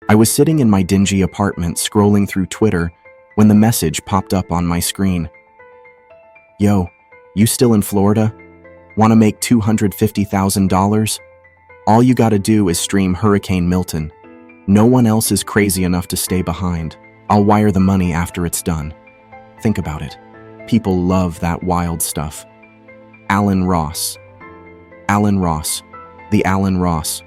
I was sitting in my dingy apartment scrolling through Twitter when the message popped up on my screen. Yo, you still in Florida? Want to make $250,000? All you gotta do is stream Hurricane Milton. No one else is crazy enough to stay behind. I'll wire the money after it's done. Think about it. People love that wild stuff. Alan Ross. Alan Ross. The Alan Ross.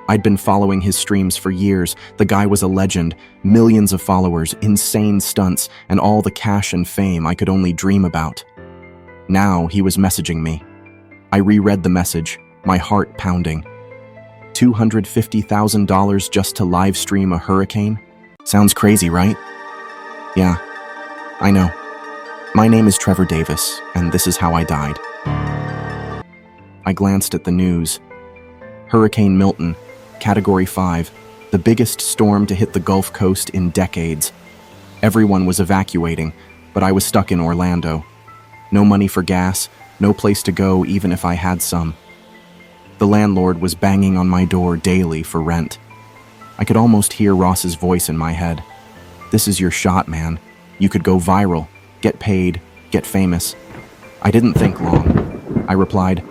I'd been following his streams for years. The guy was a legend. Millions of followers, insane stunts, and all the cash and fame I could only dream about. Now he was messaging me. I reread the message, my heart pounding. $250,000 just to live stream a hurricane? Sounds crazy, right? Yeah, I know. My name is Trevor Davis, and this is how I died. I glanced at the news. Hurricane Milton, Category 5, the biggest storm to hit the Gulf Coast in decades. Everyone was evacuating, but I was stuck in Orlando. No money for gas, no place to go even if I had some. The landlord was banging on my door daily for rent. I could almost hear Ross's voice in my head. This is your shot, man. You could go viral, get paid, get famous. I didn't think long. I replied,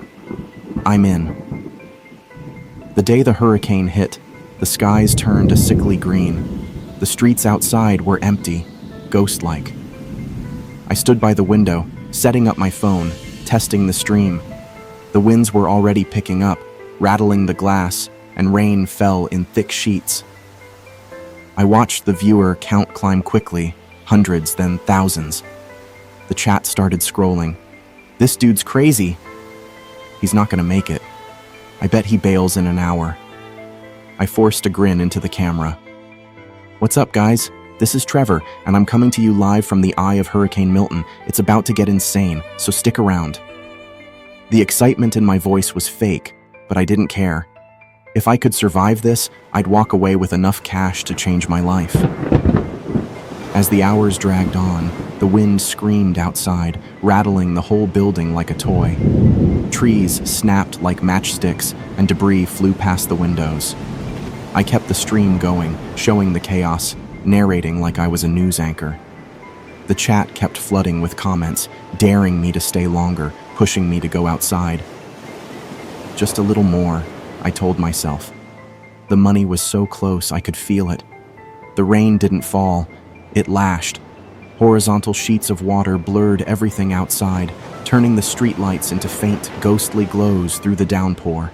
I'm in. The day the hurricane hit, the skies turned a sickly green. The streets outside were empty, ghost-like. I stood by the window, setting up my phone, testing the stream. The winds were already picking up, rattling the glass, and rain fell in thick sheets. I watched the viewer count climb quickly, hundreds, then thousands. The chat started scrolling. This dude's crazy. He's not gonna make it. I bet he bails in an hour. I forced a grin into the camera. What's up, guys? This is Trevor, and I'm coming to you live from the eye of Hurricane Milton. It's about to get insane, so stick around. The excitement in my voice was fake, but I didn't care. If I could survive this, I'd walk away with enough cash to change my life. As the hours dragged on, the wind screamed outside, rattling the whole building like a toy. Trees snapped like matchsticks, and debris flew past the windows. I kept the stream going, showing the chaos, narrating like I was a news anchor. The chat kept flooding with comments, daring me to stay longer, pushing me to go outside. Just a little more, I told myself. The money was so close I could feel it. The rain didn't fall, it lashed. Horizontal sheets of water blurred everything outside, turning the streetlights into faint, ghostly glows through the downpour.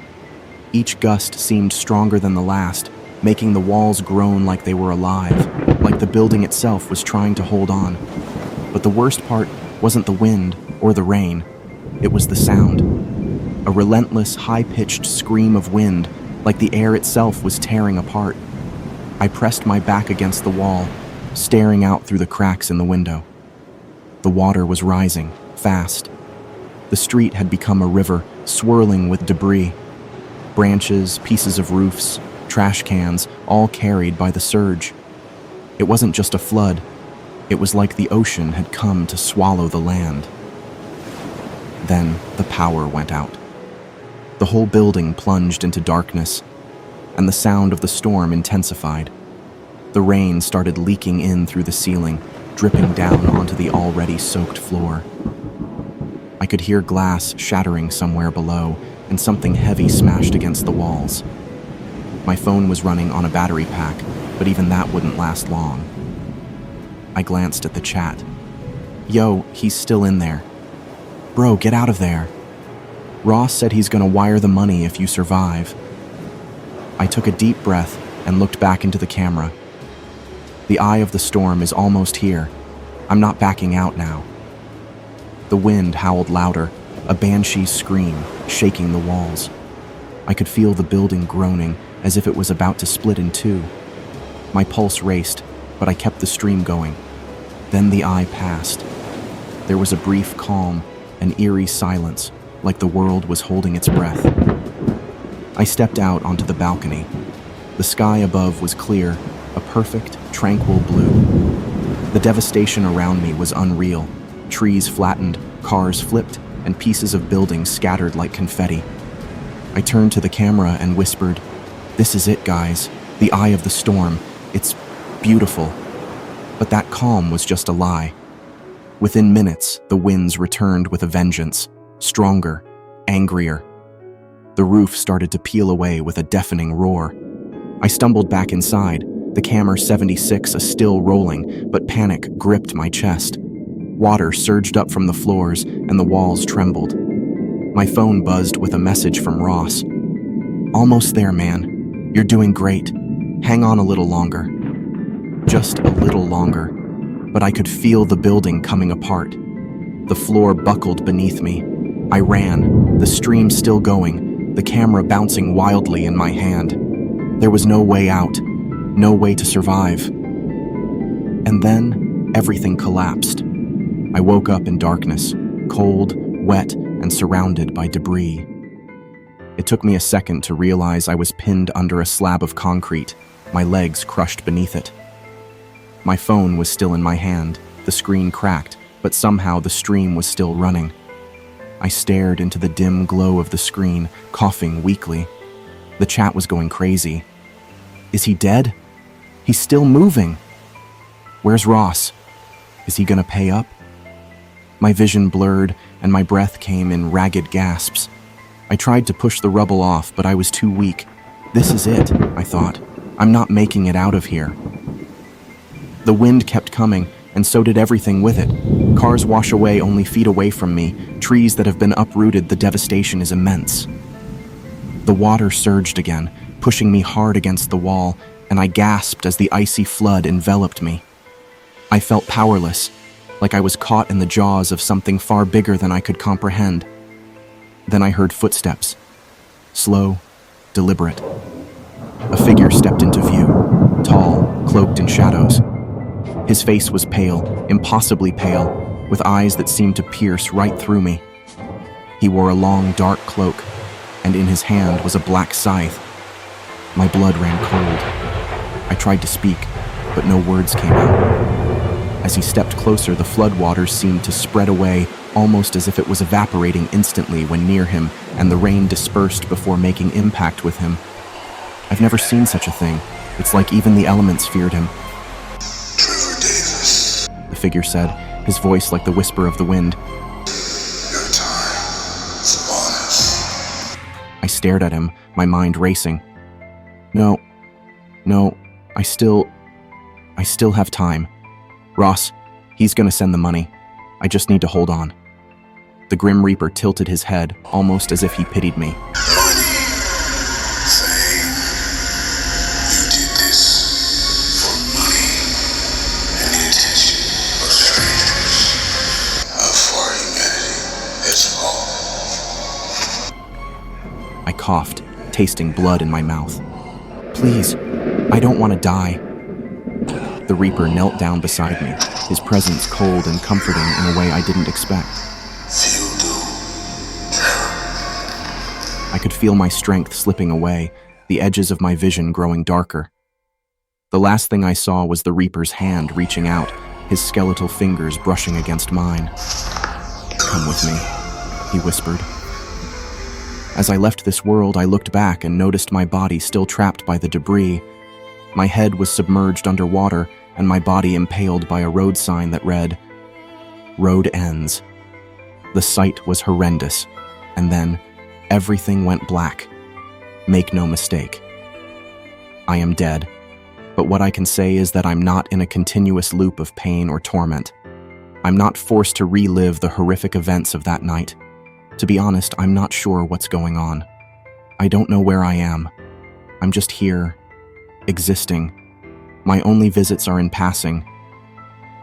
Each gust seemed stronger than the last, making the walls groan like they were alive, like the building itself was trying to hold on. But the worst part wasn't the wind or the rain. It was the sound. A relentless, high-pitched scream of wind, like the air itself was tearing apart. I pressed my back against the wall, staring out through the cracks in the window. The water was rising, fast. The street had become a river, swirling with debris. Branches, pieces of roofs, trash cans, all carried by the surge. It wasn't just a flood. It was like the ocean had come to swallow the land. Then the power went out. The whole building plunged into darkness, and the sound of the storm intensified. The rain started leaking in through the ceiling, dripping down onto the already soaked floor. I could hear glass shattering somewhere below, and something heavy smashed against the walls. My phone was running on a battery pack, but even that wouldn't last long. I glanced at the chat. Yo, he's still in there. Bro, get out of there. Ross said he's gonna wire the money if you survive. I took a deep breath and looked back into the camera. The eye of the storm is almost here. I'm not backing out now. The wind howled louder, a banshee's scream, shaking the walls. I could feel the building groaning as if it was about to split in two. My pulse raced, but I kept the stream going. Then the eye passed. There was a brief calm, an eerie silence, like the world was holding its breath. I stepped out onto the balcony. The sky above was clear, a perfect, tranquil blue. The devastation around me was unreal. Trees flattened, cars flipped, and pieces of buildings scattered like confetti. I turned to the camera and whispered, "This is it, guys. The eye of the storm. It's beautiful. But that calm was just a lie. Within minutes, the winds returned with a vengeance, stronger, angrier. The roof started to peel away with a deafening roar. I stumbled back inside, the Cammer 76 still rolling, but panic gripped my chest. Water surged up from the floors, and the walls trembled. My phone buzzed with a message from Ross. "Almost there, man. You're doing great. Hang on a little longer." Just a little longer, but I could feel the building coming apart. The floor buckled beneath me. I ran, the stream still going, the camera bouncing wildly in my hand. There was no way out, no way to survive. And then, everything collapsed. I woke up in darkness, cold, wet, and surrounded by debris. It took me a second to realize I was pinned under a slab of concrete, my legs crushed beneath it. My phone was still in my hand, the screen cracked, but somehow the stream was still running. I stared into the dim glow of the screen, coughing weakly. The chat was going crazy. Is he dead? He's still moving. Where's Ross? Is he gonna pay up? My vision blurred, and my breath came in ragged gasps. I tried to push the rubble off, but I was too weak. This is it, I thought. I'm not making it out of here. The wind kept coming, and so did everything with it. Cars wash away only feet away from me, trees that have been uprooted, the devastation is immense. The water surged again, pushing me hard against the wall, and I gasped as the icy flood enveloped me. I felt powerless, like I was caught in the jaws of something far bigger than I could comprehend. Then I heard footsteps. Slow, deliberate. A figure stepped into view, tall, cloaked in shadows. His face was pale, impossibly pale, with eyes that seemed to pierce right through me. He wore a long, dark cloak, and in his hand was a black scythe. My blood ran cold. I tried to speak, but no words came out. As he stepped closer, the floodwaters seemed to spread away, almost as if it was evaporating instantly when near him, and the rain dispersed before making impact with him. I've never seen such a thing. It's like even the elements feared him. Trevor Davis, the figure said, his voice like the whisper of the wind. your time is upon us. I stared at him, my mind racing. No, I still have time. Ross, he's gonna send the money. I just need to hold on. The Grim Reaper tilted his head, almost as if he pitied me. Money, fame. You did this for money and the attention of strangers. How far humanity has fallen. I coughed, tasting blood in my mouth. Please, I don't want to die. The Reaper knelt down beside me, his presence cold and comforting in a way I didn't expect. Few do, Trevor. I could feel my strength slipping away, the edges of my vision growing darker. The last thing I saw was the Reaper's hand reaching out, his skeletal fingers brushing against mine. Come with me, he whispered. As I left this world, I looked back and noticed my body still trapped by the debris. My head was submerged underwater, and my body impaled by a road sign that read, "Road ends." The sight was horrendous, and then everything went black. Make no mistake. I am dead, but what I can say is that I'm not in a continuous loop of pain or torment. I'm not forced to relive the horrific events of that night. To be honest, I'm not sure what's going on. I don't know where I am. I'm just here, existing. My only visits are in passing.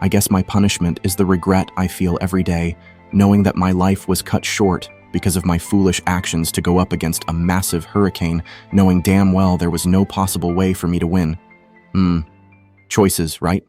I guess my punishment is the regret I feel every day, knowing that my life was cut short because of my foolish actions to go up against a massive hurricane, knowing damn well there was no possible way for me to win. Choices, right?